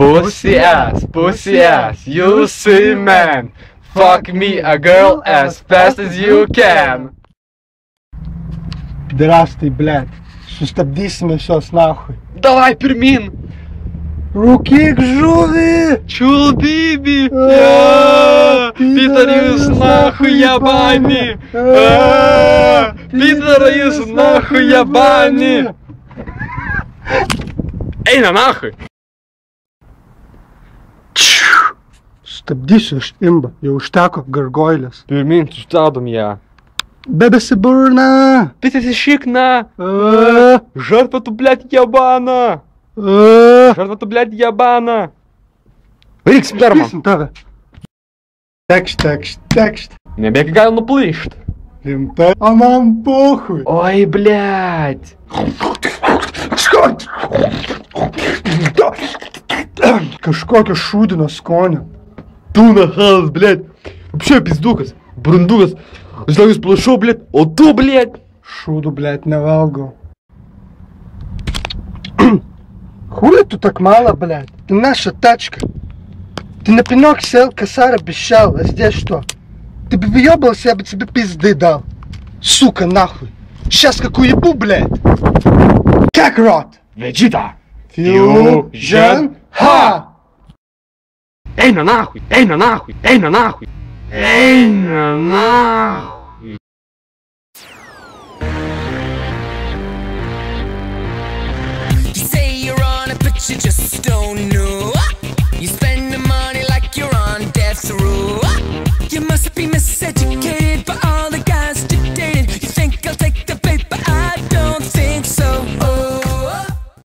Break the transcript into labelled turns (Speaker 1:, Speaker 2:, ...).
Speaker 1: Pussy ass, you see man. Fuck me a girl as fast as you can.
Speaker 2: Пидорастый, блядь. Sustabdysime šios nahui.
Speaker 1: Давай, pirmin.
Speaker 2: Rūkyk žuvį!
Speaker 1: Чул, биби. Питер, jūs нахуй ябани. Питер, jūs нахуй ябани. Eina nahui.
Speaker 2: Stabdysiu aš imba, jau užteko gargoilės.
Speaker 1: Pirmin, sustabdom ją.
Speaker 2: Bebesiburna!
Speaker 1: Ты шикна! Жертва tu, блядь, ябана! Жертва tu, блядь, ябана! Varyk sperma!
Speaker 2: Išpysim tave. Tekšt.
Speaker 1: Nebėgi gali nuplyšt.
Speaker 2: Rimtai. O man pohui.
Speaker 1: Oi, блядь!
Speaker 2: Kažkokio šūdino skonio.
Speaker 1: Tu nahas, блядь! Вообще пиздуkas, брандуkas. Žinau, jūs plašau, блядь, o tu, блядь!
Speaker 2: Šūdų, блядь, nevalgau. Хули ты так мало, блядь? Ты наша тачка. Ты на пенек сел, косарь обещал, а здесь что? Ты бы въебался, я бы тебе пизды дал. Сука, нахуй. Сейчас как уебу, блядь. Как рот?
Speaker 1: Vegeta!
Speaker 2: Fusion Ha!
Speaker 1: Eina nahui! Eina nahui! Eina nahui! Eina nahui!
Speaker 3: You say you're on it, but you just don't know.